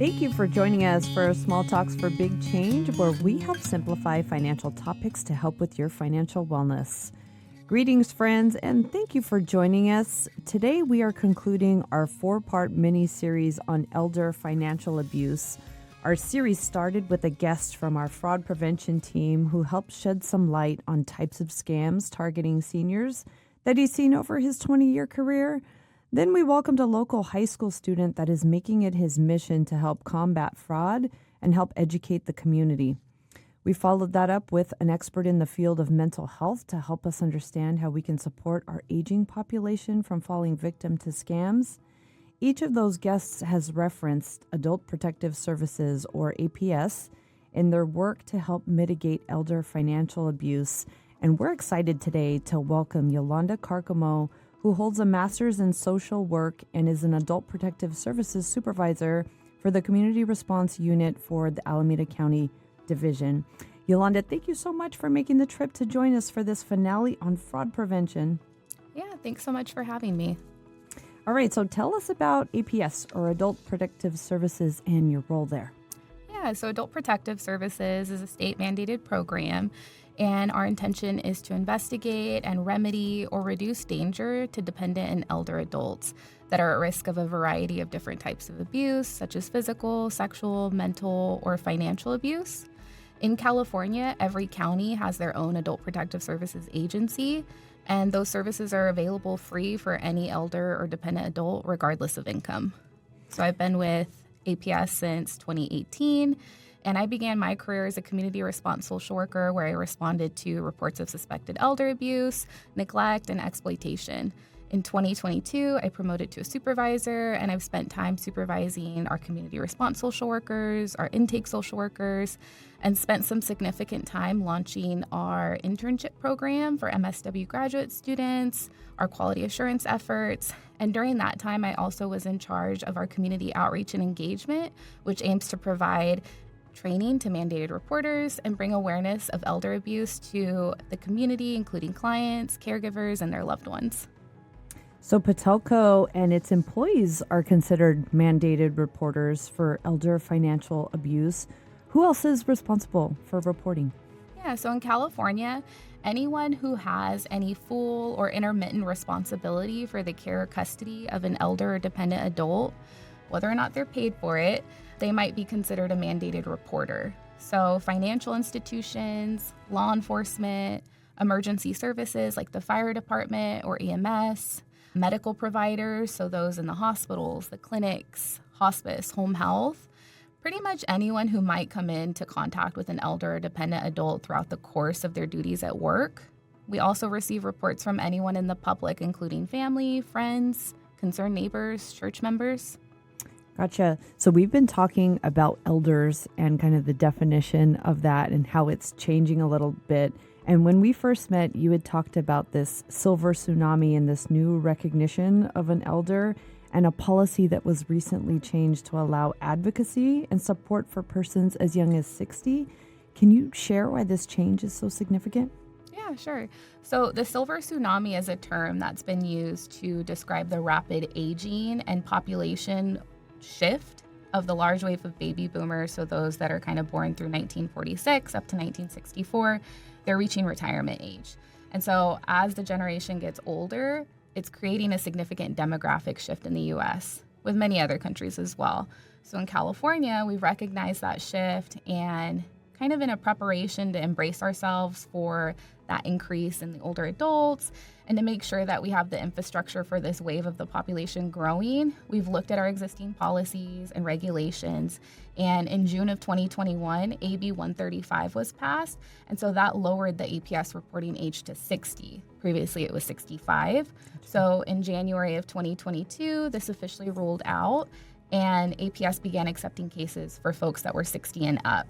Thank you for joining us for Small Talks for Big Change, where we help simplify financial topics to help with your financial wellness. Greetings, friends, and thank you for joining us. Today, we are concluding our 4-part mini-series on elder financial abuse. Our series started with a guest from our fraud prevention team who helped shed some light on types of scams targeting seniors that he's seen over his 20-year career. Then we welcomed a local high school student that is making it his mission to help combat fraud and help educate the community. We followed that up with an expert in the field of mental health to help us understand how we can support our aging population from falling victim to scams. Each of those guests has referenced Adult Protective Services, or APS, in their work to help mitigate elder financial abuse. And we're excited today to welcome Yolanda Carcamo, who holds a master's in social work and is an Adult Protective Services Supervisor for the Community Response Unit for the Alameda County Division. Yolanda, thank you so much for making the trip to join us for this finale on fraud prevention. Yeah, thanks so much for having me. All right, so tell us about APS, or Adult Protective Services, and your role there. Yeah, so Adult Protective Services is a state-mandated program, and our intention is to investigate and remedy or reduce danger to dependent and elder adults that are at risk of a variety of different types of abuse, such as physical, sexual, mental, or financial abuse. In California, every county has their own Adult Protective Services agency, and those services are available free for any elder or dependent adult, regardless of income. So I've been with APS since 2018, and I began my career as a community response social worker where I responded to reports of suspected elder abuse, neglect, and exploitation. In 2022, I promoted to a supervisor, and I've spent time supervising our community response social workers, our intake social workers, and spent some significant time launching our internship program for MSW graduate students, our quality assurance efforts. And during that time, I also was in charge of our community outreach and engagement, which aims to provide training to mandated reporters and bring awareness of elder abuse to the community, including clients, caregivers, and their loved ones. So Patelco and its employees are considered mandated reporters for elder financial abuse. Who else is responsible for reporting? Yeah, so in California, anyone who has any full or intermittent responsibility for the care or custody of an elder or dependent adult, whether or not they're paid for it, they might be considered a mandated reporter. So financial institutions, law enforcement, emergency services like the fire department or EMS, medical providers, so those in the hospitals, the clinics, hospice, home health, pretty much anyone who might come into contact with an elder or dependent adult throughout the course of their duties at work. We also receive reports from anyone in the public, including family, friends, concerned neighbors, church members. Gotcha. So we've been talking about elders and kind of the definition of that and how it's changing a little bit. And when we first met, you had talked about this silver tsunami and this new recognition of an elder and a policy that was recently changed to allow advocacy and support for persons as young as 60. Can you share why this change is so significant? Yeah, sure. So the silver tsunami is a term that's been used to describe the rapid aging and population shift of the large wave of baby boomers, so those that are kind of born through 1946 up to 1964, they're reaching retirement age. And so as the generation gets older, it's creating a significant demographic shift in the U.S., with many other countries as well. So in California, we've recognized that shift and kind of in a preparation to embrace ourselves for that increase in the older adults and to make sure that we have the infrastructure for this wave of the population growing. We've looked at our existing policies and regulations, and in June of 2021, AB 135 was passed, and so that lowered the APS reporting age to 60. Previously, it was 65. So in January of 2022, this officially ruled out, and APS began accepting cases for folks that were 60 and up.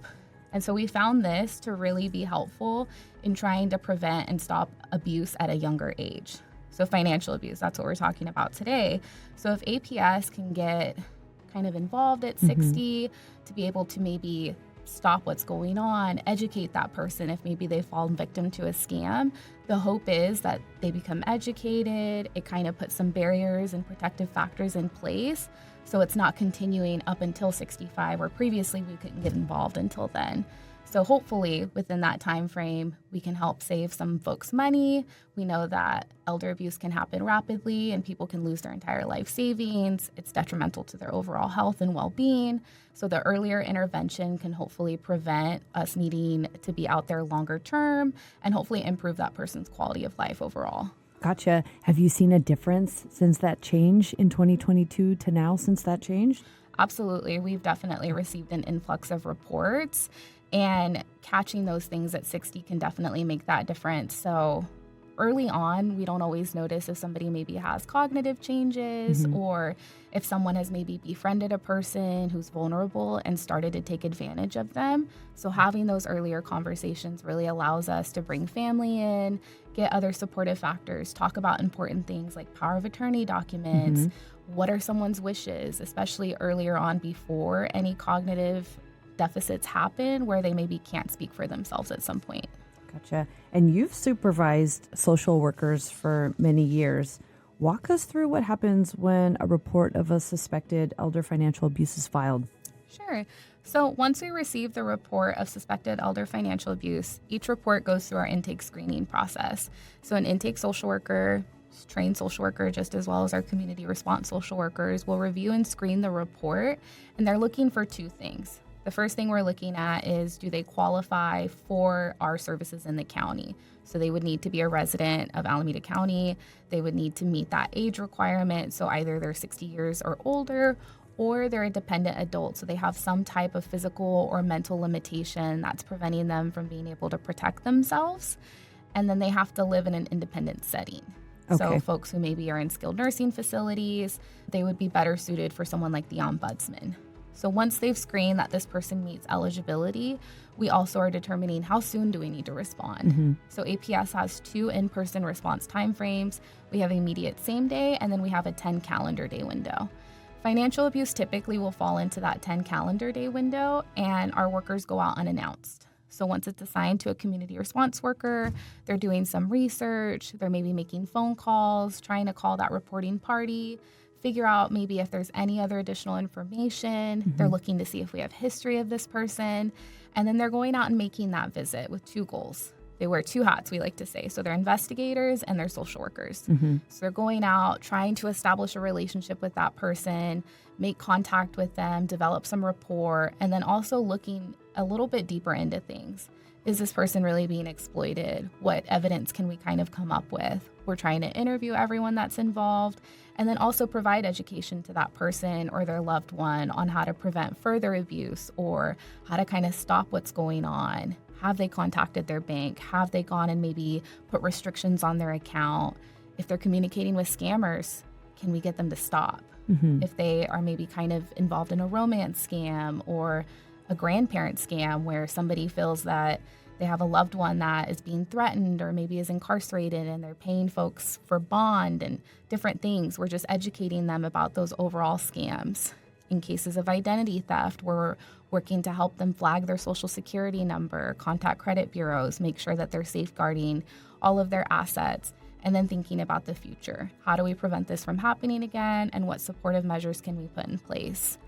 And so we found this to really be helpful in trying to prevent and stop abuse at a younger age. So financial abuse, that's what we're talking about today. So if APS can get kind of involved at 60 to be able to maybe stop what's going on, educate that person if maybe they've fallen victim to a scam, the hope is that they become educated. It kind of puts some barriers and protective factors in place So it's not continuing up until 65, where previously we couldn't get involved until then. So hopefully within that time frame, we can help save some folks money. We know that elder abuse can happen rapidly and people can lose their entire life savings. It's detrimental to their overall health and well-being. So the earlier intervention can hopefully prevent us needing to be out there longer term and hopefully improve that person's quality of life overall. Gotcha. Have you seen a difference since that change in 2022 to now since that change? Absolutely. We've definitely received an influx of reports, and catching those things at 60 can definitely make that difference. So early on, we don't always notice if somebody maybe has cognitive changes or if someone has maybe befriended a person who's vulnerable and started to take advantage of them. So having those earlier conversations really allows us to bring family in, get other supportive factors, talk about important things like power of attorney documents. What are someone's wishes, especially earlier on before any cognitive deficits happen where they maybe can't speak for themselves at some point. Gotcha. And you've supervised social workers for many years. Walk us through what happens when a report of a suspected elder financial abuse is filed. Sure. So once we receive the report of suspected elder financial abuse, each report goes through our intake screening process. So an intake social worker, trained social worker, just as well as our community response social workers, will review and screen the report, and they're looking for two things. The first thing we're looking at is, do they qualify for our services in the county? So they would need to be a resident of Alameda County. They would need to meet that age requirement. So either they're 60 years or older, or they're a dependent adult. So they have some type of physical or mental limitation that's preventing them from being able to protect themselves. And then they have to live in an independent setting. Okay. So folks who maybe are in skilled nursing facilities, they would be better suited for someone like the ombudsman. So once they've screened that this person meets eligibility, we also are determining how soon do we need to respond. So APS has 2 in-person response timeframes. We have immediate same day, and then we have a 10 calendar day window. Financial abuse typically will fall into that 10 calendar day window, and our workers go out unannounced. So once it's assigned to a community response worker, they're doing some research, they're maybe making phone calls, trying to call that reporting party, figure out maybe if there's any other additional information. They're looking to see if we have history of this person. And then they're going out and making that visit with 2 goals. They wear 2 hats, we like to say. So they're investigators and they're social workers. So they're going out, trying to establish a relationship with that person, make contact with them, develop some rapport, and then also looking a little bit deeper into things. Is this person really being exploited? What evidence can we kind of come up with? We're trying to interview everyone that's involved, and then also provide education to that person or their loved one on how to prevent further abuse or how to kind of stop what's going on. Have they contacted their bank? Have they gone and maybe put restrictions on their account? If they're communicating with scammers, can we get them to stop? If they are maybe kind of involved in a romance scam or a grandparent scam where somebody feels that they have a loved one that is being threatened or maybe is incarcerated and they're paying folks for bond and different things. We're just educating them about those overall scams. In cases of identity theft, we're working to help them flag their social security number, contact credit bureaus, make sure that they're safeguarding all of their assets, and then thinking about the future. How do we prevent this from happening again, and what supportive measures can we put in place?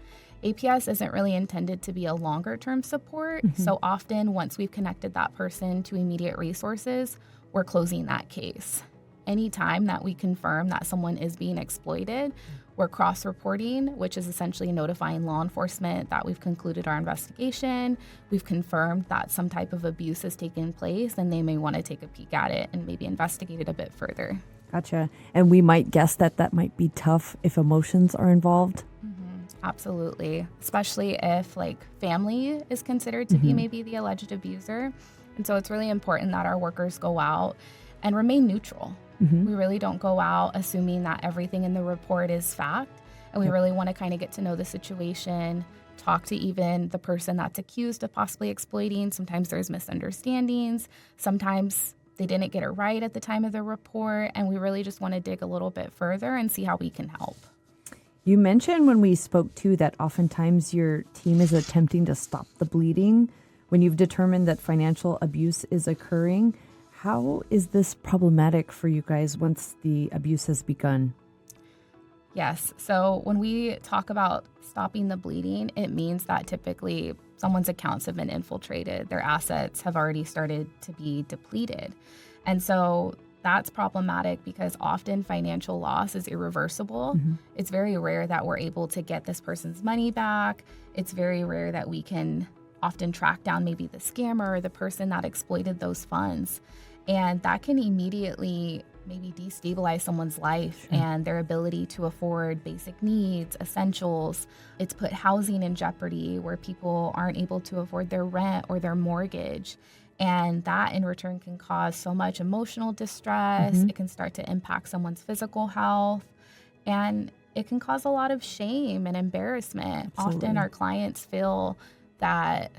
APS isn't really intended to be a longer-term support, so often once we've connected that person to immediate resources, we're closing that case. Anytime that we confirm that someone is being exploited, we're cross-reporting, which is essentially notifying law enforcement that we've concluded our investigation, we've confirmed that some type of abuse has taken place, and they may want to take a peek at it and maybe investigate it a bit further. Gotcha. And we might guess that that might be tough if emotions are involved. Absolutely, especially if family is considered to be maybe the alleged abuser. And so it's really important that our workers go out and remain neutral. We really don't go out assuming that everything in the report is fact. And we really want to kind of get to know the situation, talk to even the person that's accused of possibly exploiting. Sometimes there's misunderstandings. Sometimes they didn't get it right at the time of the report. And we really just want to dig a little bit further and see how we can help. You mentioned when we spoke too that oftentimes your team is attempting to stop the bleeding when you've determined that financial abuse is occurring. How is this problematic for you guys once the abuse has begun? Yes. So when we talk about stopping the bleeding, it means that typically someone's accounts have been infiltrated. Their assets have already started to be depleted. And so that's problematic because often financial loss is irreversible. It's very rare that we're able to get this person's money back. It's very rare that we can often track down maybe the scammer or the person that exploited those funds. And that can immediately maybe destabilize someone's life and their ability to afford basic needs, essentials. It's put housing in jeopardy where people aren't able to afford their rent or their mortgage. And that in return can cause so much emotional distress. It can start to impact someone's physical health. And it can cause a lot of shame and embarrassment. Absolutely. Often our clients feel that,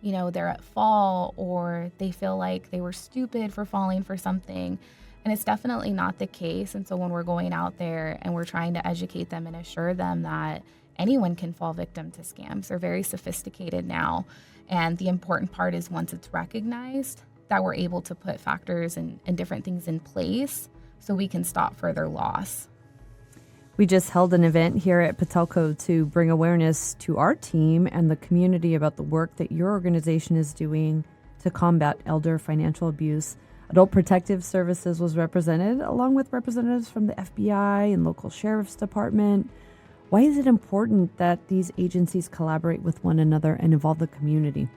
you know, they're at fault or they feel like they were stupid for falling for something. And it's definitely not the case. And so when we're going out there and we're trying to educate them and assure them that anyone can fall victim to scams, they're very sophisticated now. And the important part is once it's recognized that we're able to put factors and different things in place so we can stop further loss. We just held an event here at Patelco to bring awareness to our team and the community about the work that your organization is doing to combat elder financial abuse. Adult Protective Services was represented, along with representatives from the FBI and local sheriff's department. Why is it important that these agencies collaborate with one another and involve the community?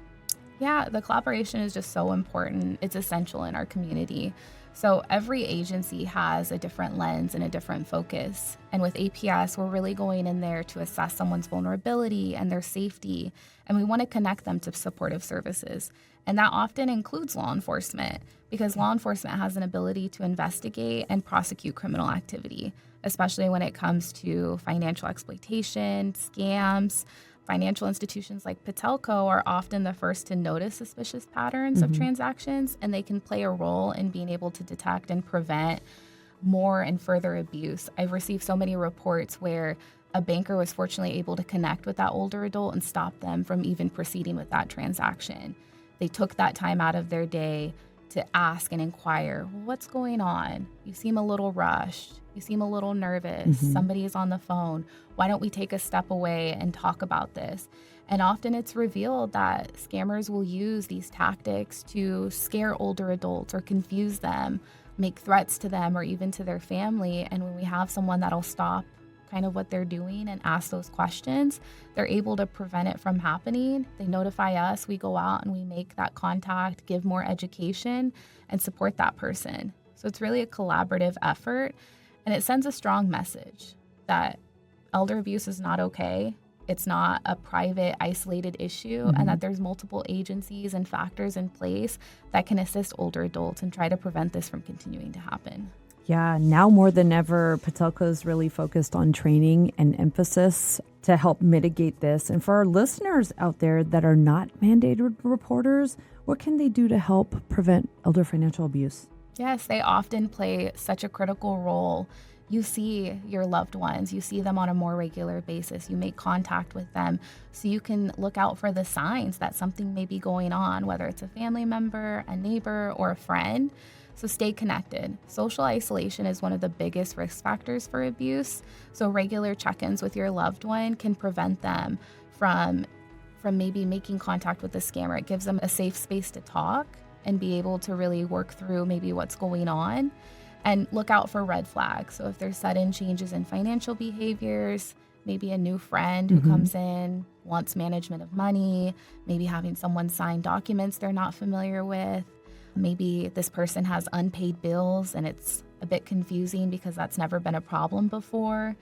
Yeah, the collaboration is just so important. It's essential in our community. So every agency has a different lens and a different focus. And with APS, we're really going in there to assess someone's vulnerability and their safety. And we want to connect them to supportive services. And that often includes law enforcement because law enforcement has an ability to investigate and prosecute criminal activity, especially when it comes to financial exploitation, scams. Financial institutions like Patelco are often the first to notice suspicious patterns of transactions, and they can play a role in being able to detect and prevent more and further abuse. I've received so many reports where a banker was fortunately able to connect with that older adult and stop them from even proceeding with that transaction. They took that time out of their day to ask and inquire, well, what's going on? You seem a little rushed. You seem a little nervous. Somebody is on the phone. Why don't we take a step away and talk about this? And often it's revealed that scammers will use these tactics to scare older adults or confuse them, make threats to them or even to their family. And when we have someone that'll stop kind of what they're doing and ask those questions, they're able to prevent it from happening. They notify us, we go out and we make that contact, give more education, and support that person. So it's really a collaborative effort, and it sends a strong message that elder abuse is not okay. It's not a private, isolated issue, and that there's multiple agencies and factors in place that can assist older adults and try to prevent this from continuing to happen. Yeah, now more than ever, Patelco is really focused on training and emphasis to help mitigate this. And for our listeners out there that are not mandated reporters, what can they do to help prevent elder financial abuse? Yes, they often play such a critical role. You see your loved ones, you see them on a more regular basis, you make contact with them, so you can look out for the signs that something may be going on, whether it's a family member, a neighbor, or a friend. So stay connected. Social isolation is one of the biggest risk factors for abuse. So regular check-ins with your loved one can prevent them from maybe making contact with the scammer. It gives them a safe space to talk and be able to really work through maybe what's going on. And look out for red flags. So if there's sudden changes in financial behaviors, maybe a new friend who comes in, wants management of money, maybe having someone sign documents they're not familiar with. Maybe this person has unpaid bills and it's a bit confusing because that's never been a problem before.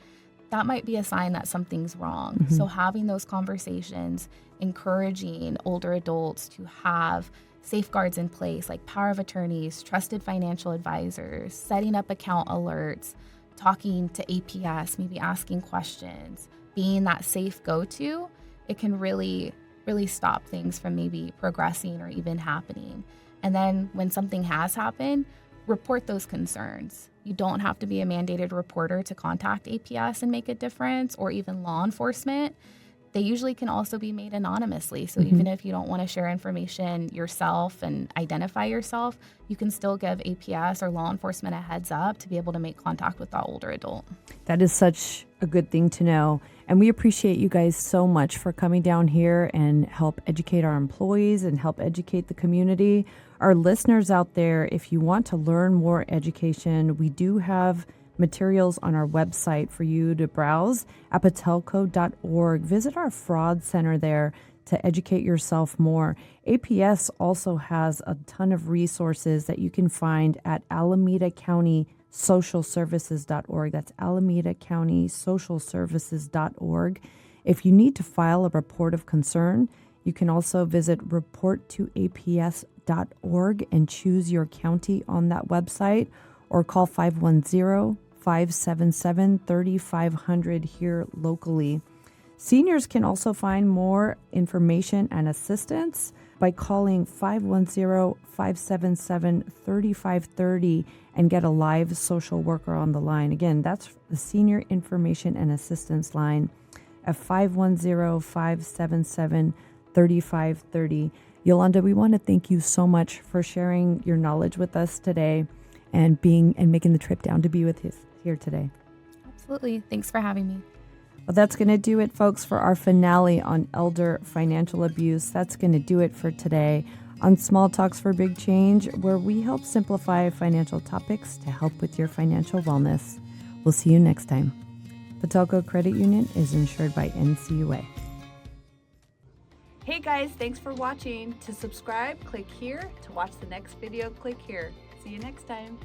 That might be a sign that something's wrong. So having those conversations, encouraging older adults to have safeguards in place like power of attorneys, trusted financial advisors, setting up account alerts, talking to APS, maybe asking questions, being that safe go-to, it can really, really stop things from maybe progressing or even happening. And then when something has happened, report those concerns. You don't have to be a mandated reporter to contact APS and make a difference, or even law enforcement. they usually can also be made anonymously. So even if you don't want to share information yourself and identify yourself, you can still give APS or law enforcement a heads up to be able to make contact with that older adult. That is such a good thing to know. And we appreciate you guys so much for coming down here and help educate our employees and help educate the community. Our listeners out there, if you want to learn more education, we do have materials on our website for you to browse at patelco.org. Visit our fraud center there to educate yourself more. APS also has a ton of resources that you can find at Alameda County socialservices.org. That's Alameda County socialservices.org. If you need to file a report of concern, you can also visit reporttoaps.org and choose your county on that website, or call 510-577-3500 here locally. Seniors can also find more information and assistance by calling 510-577-3530 and get a live social worker on the line. Again, that's the Senior Information and Assistance line at 510-577-3530. Yolanda, we want to thank you so much for sharing your knowledge with us today and making the trip down to be with us here today. Absolutely. Thanks for having me. Well, that's going to do it, folks, for our finale on elder financial abuse. That's going to do it for today on Small Talks for Big Change, where we help simplify financial topics to help with your financial wellness. We'll see you next time. Patelco Credit Union is insured by NCUA. Hey guys, thanks for watching. To subscribe, click here. To watch the next video, click here. See you next time.